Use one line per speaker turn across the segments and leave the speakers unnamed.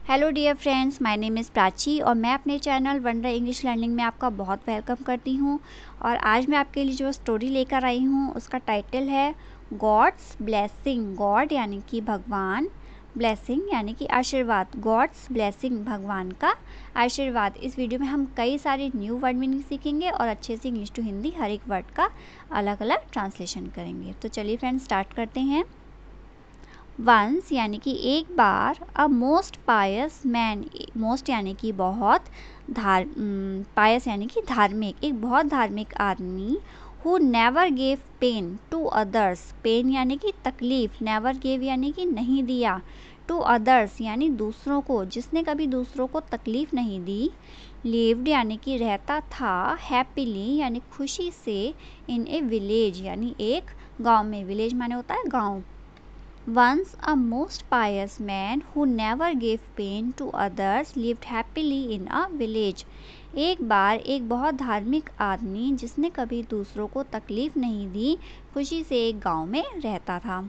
Hello dear friends, my name is Prachi और मैं अपने चैनल वंडर इंग्लिश लर्निंग में आपका बहुत वेलकम करती हूँ। और आज मैं आपके लिए जो स्टोरी लेकर आई हूँ उसका टाइटल है गॉड्स ब्लेसिंग। गॉड यानी कि भगवान, ब्लेसिंग यानी कि आशीर्वाद। गॉड्स ब्लेसिंग, भगवान का आशीर्वाद। इस वीडियो में हम कई सारे न्यू वर्ड मीनिंग सीखेंगे और अच्छे से इंग्लिश टू हिंदी हर एक वर्ड का अलग अलग ट्रांसलेशन करेंगे। तो चलिए फ्रेंड्स स्टार्ट करते हैं। वंस यानी कि एक बार, a most pious man, most यानी कि बहुत, पायस यानी कि धार्मिक, एक बहुत धार्मिक आदमी, who never gave pain to others, pain यानी कि तकलीफ, नेवर गेव यानी कि नहीं दिया, टू अदर्स यानी दूसरों को, जिसने कभी दूसरों को तकलीफ नहीं दी, लिव्ड यानी कि रहता था, हैप्पीली यानी खुशी से, इन ए विलेज यानी एक गांव में, विलेज माने होता है गांव। Once a most pious man who never gave pain to others lived happily in a village. एक बार एक बहुत धार्मिक आदमी जिसने कभी दूसरों को तकलीफ नहीं दी, खुशी से एक गांव में रहता था।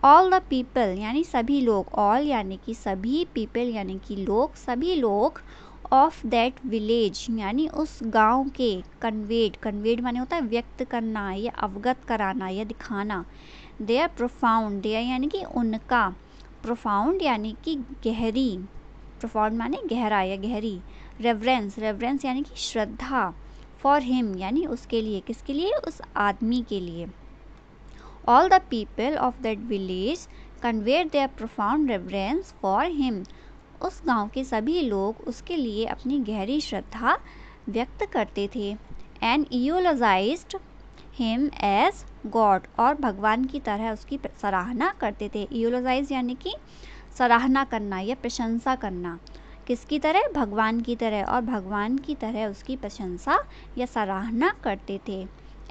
All the people यानी सभी लोग, all यानी कि सभी, people यानी कि लोग, सभी लोग, of that village यानी उस गांव के, conveyed माने होता है व्यक्त करना या अवगत कराना या दिखाना। देयर प्रोफाउंड, देयर यानी कि उनका, प्रोफाउंड यानी कि गहरी, प्रोफाउंड माने गहरा या गहरी। रेवरेंस, रेवरेंस यानी कि श्रद्धा। फॉर हिम यानी उसके लिए, किसके लिए, उस आदमी के लिए। All the people of that village conveyed their profound reverence for him, उस गांव के सभी लोग उसके लिए अपनी गहरी श्रद्धा व्यक्त करते थे। एंड यूलोजाइज्ड हिम एज गॉड, और भगवान की तरह उसकी सराहना करते थे। यूलोजाइज यानी कि सराहना करना या प्रशंसा करना, किसकी तरह, भगवान की तरह, और भगवान की तरह उसकी प्रशंसा या सराहना करते थे।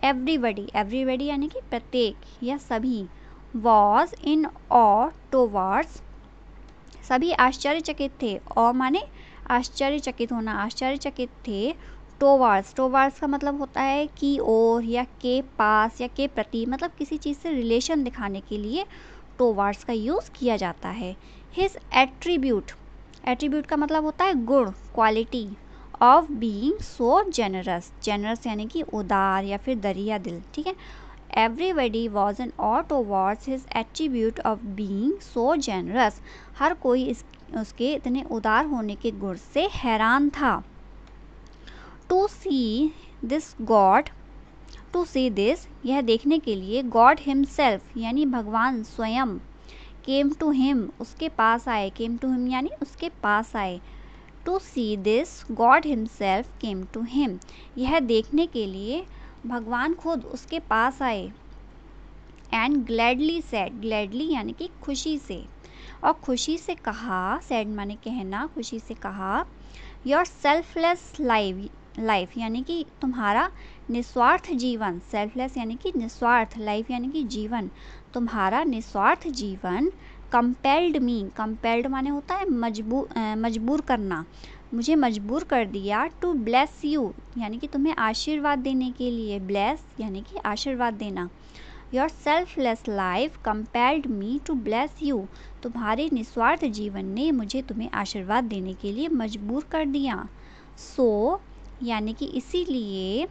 एवरीबडी, एवरीबडी यानी कि प्रत्येक या सभी। वॉज इन ऑ टुवर्ड्स, सभी आश्चर्यचकित थे। ऑ माने आश्चर्यचकित होना, आश्चर्यचकित थे। टोवार्ड्स, टोवार्ड्स का मतलब होता है की ओर या के पास या के प्रति, मतलब किसी चीज़ से रिलेशन दिखाने के लिए टोवार्ड्स का यूज़ किया जाता है। हिज एट्रीब्यूट, एट्रीब्यूट का मतलब होता है गुण, quality. Of being so generous, generous यानी कि उदार या फिर दरिया दिल, ठीक है। Everybody was an awe towards his attribute of being so generous, हर कोई उसके इतने उदार होने के गुण से हैरान था। To see this god, to see this यह देखने के लिए, गॉड हिमसेल्फ यानी भगवान स्वयं, केम टू हिम उसके पास आए, केम टू हिम यानी उसके पास आए। To see this god himself came to him, यह देखने के लिए भगवान खुद उसके पास आए। एंड ग्लैडली सेड, ग्लैडली यानी कि खुशी से, और खुशी से कहा, सेड माने कहना, खुशी से कहा, योर सेल्फलेस लाइफ यानी कि तुम्हारा निस्वार्थ जीवन, सेल्फलेस यानी कि निस्वार्थ, लाइफ यानी कि जीवन, तुम्हारा निस्वार्थ जीवन, कंपेल्ड मी, कंपेल्ड माने होता है मजबूर करना, मुझे मजबूर कर दिया, टू ब्लेस यू यानी कि तुम्हें आशीर्वाद देने के लिए, ब्लेस यानी कि आशीर्वाद देना। Your selfless life compelled me to bless you, तुम्हारे निस्वार्थ जीवन ने मुझे तुम्हें आशीर्वाद देने के लिए मजबूर कर दिया। सो यानी कि इसीलिए,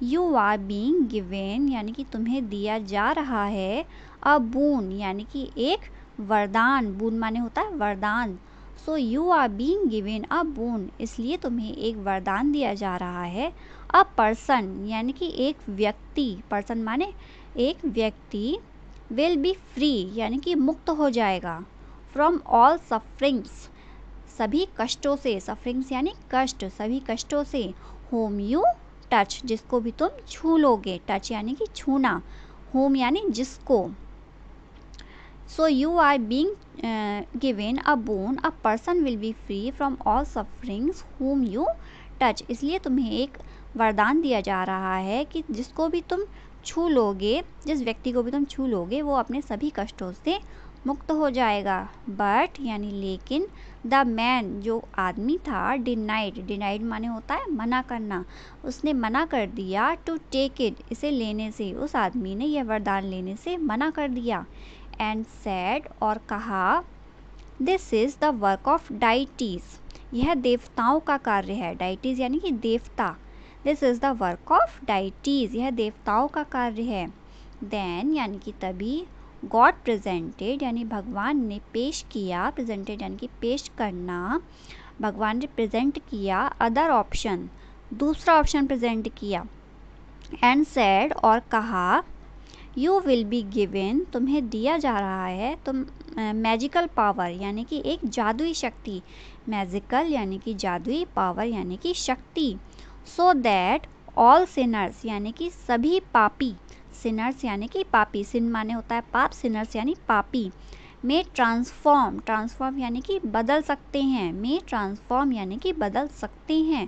यू आर बीइंग गिवन यानी कि तुम्हें दिया जा रहा है, अ बून यानी कि एक वरदान, बून माने होता है वरदान। So you are being given a boon, इसलिए तुम्हें एक वरदान दिया जा रहा है। अ पर्सन यानी कि एक व्यक्ति, पर्सन माने एक व्यक्ति, विल बी फ्री यानी कि मुक्त हो जाएगा, फ्रॉम ऑल सफरिंग्स सभी कष्टों से, सफरिंग्स यानी कष्ट, सभी कष्टों से, होम यू टच जिसको भी तुम छू लोगे, टच यानी कि छूना, होम यानी जिसको। So you are being given a boon, a person will be free from all sufferings whom you touch, इसलिए तुम्हें एक वरदान दिया जा रहा है कि जिसको भी तुम छू लोगे, जिस व्यक्ति को भी तुम छू लोगे वो अपने सभी कष्टों से मुक्त हो जाएगा। बट यानी लेकिन, द मैन जो आदमी था, डिनाइड, डिनाइड माने होता है मना करना, उसने मना कर दिया, टू टेक इट इसे लेने से, उस आदमी ने यह वरदान लेने से मना कर दिया। एंड सैड और कहा, this is the work of deities, यह देवताओं का कार्य है। डाइटीज़ यानी कि देवता। This is the work of deities, यह देवताओं का कार्य है। देन यानी कि तभी, गॉड प्रेजेंटेड यानी भगवान ने पेश किया, प्रेजेंटेड यानी कि पेश करना, भगवान ने प्रेजेंट किया अदर ऑप्शन, दूसरा ऑप्शन प्रेजेंट किया। एंड सेड और कहा, यू विल बी गिवन, तुम्हें दिया जा रहा है, तुम मैजिकल पावर यानी कि एक जादुई शक्ति, मैजिकल यानी कि जादुई, पावर यानी कि शक्ति, सो दैट ऑल सिनर्स यानी कि सभी पापी, सिनर्स यानी कि पापी, सिन माने होता है पाप, सिनर्स यानी पापी, में ट्रांसफॉर्म, ट्रांसफॉर्म यानी कि बदल सकते हैं, में ट्रांसफॉर्म यानी कि बदल सकते हैं,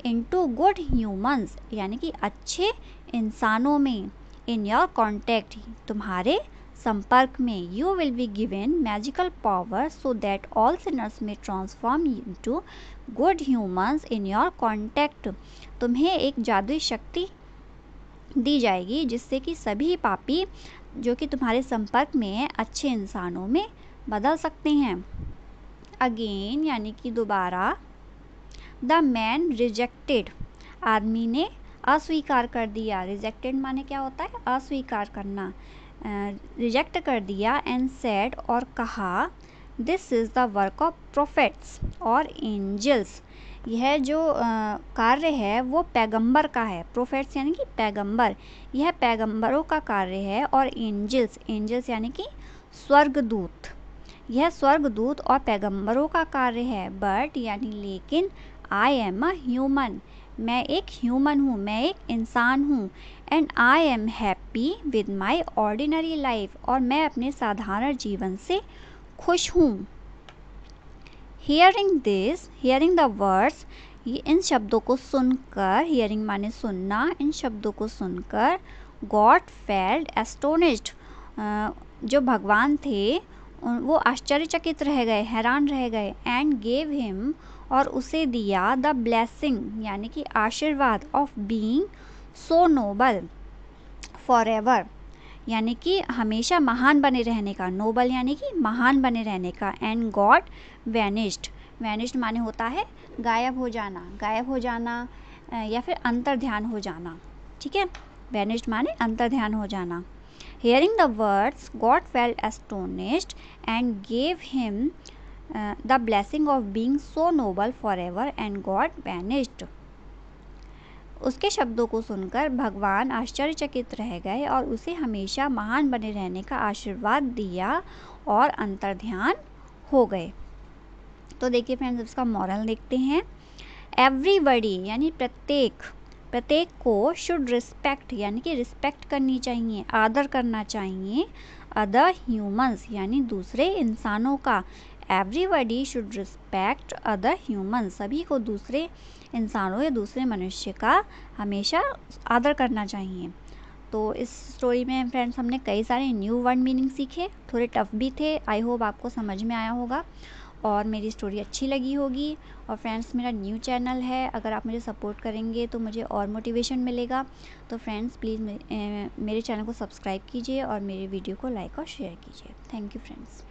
इनटू गुड ह्यूमंस यानी कि अच्छे इंसानों में, इन योर कॉन्टैक्ट तुम्हारे संपर्क में, you will be given magical power so that all sinners may transform into good humans in your contact, तुम्हें एक जादुई शक्ति दी जाएगी जिससे कि सभी पापी जो कि तुम्हारे संपर्क में है अच्छे इंसानों में बदल सकते हैं। अगेन यानी कि दोबारा, द मैन रिजेक्टेड, आदमी ने अस्वीकार कर दिया, रिजेक्टेड माने क्या होता है, अस्वीकार करना, रिजेक्ट कर दिया। एंड सेड और कहा, this is the work of prophets और एंजल्स, यह जो कार्य है वो पैगंबर का है, प्रोफेट्स यानी कि पैगंबर, यह पैगंबरों का कार्य है, और एंजल्स, एंजल्स यानी कि स्वर्गदूत, यह स्वर्गदूत और पैगंबरों का कार्य है। बट यानी लेकिन, आई एम अ ह्यूमन, मैं एक ह्यूमन हूँ, मैं एक इंसान हूँ, and I am happy with my ordinary life, और मैं अपने साधारण जीवन से खुश हूँ। Hearing this, hearing the words, इन शब्दों को सुनकर, हियरिंग माने सुनना, इन शब्दों को सुनकर, गॉड फेल्ट एस्टोनिश्ड, जो भगवान थे वो आश्चर्यचकित रह गए, हैरान रह गए। एंड गेव हिम, और उसे दिया, द ब्लेसिंग यानी कि आशीर्वाद, of being so noble for ever, यानी कि हमेशा महान बने रहने का, नोबल यानी कि महान बने रहने का। एंड गॉड वैनिश्ड, वैनिश्ड माने होता है गायब हो जाना, गायब हो जाना या फिर अंतर्ध्यान हो जाना, ठीक है, वैनिश्ड माने अंतर्ध्यान हो जाना। Hearing the words, God felt astonished and gave him the blessing of being so noble forever, and God vanished. उसके शब्दों को सुनकर भगवान आश्चर्यचकित रह गए और उसे हमेशा महान बने रहने का आशीर्वाद दिया और अंतर्ध्यान हो गए। तो देखिए फ्रेंड्स, इसका मॉरल देखते हैं। एवरीबडी यानी प्रत्येक, प्रत्येक को शुड रिस्पेक्ट यानी कि रिस्पेक्ट करनी चाहिए, आदर करना चाहिए, अदर ह्यूमंस यानी दूसरे इंसानों का। Everybody should respect other humans, सभी को दूसरे इंसानों या दूसरे मनुष्य का हमेशा आदर करना चाहिए। तो इस स्टोरी में फ्रेंड्स हमने कई सारे न्यू वर्ड मीनिंग सीखे, थोड़े टफ भी थे। आई होप आपको समझ में आया होगा और मेरी स्टोरी अच्छी लगी होगी। और फ्रेंड्स, मेरा न्यू चैनल है, अगर आप मुझे सपोर्ट करेंगे तो मुझे और मोटिवेशन मिलेगा। तो फ्रेंड्स प्लीज़ मेरे चैनल को सब्सक्राइब कीजिए और मेरे वीडियो को लाइक और शेयर कीजिए। Thank you friends.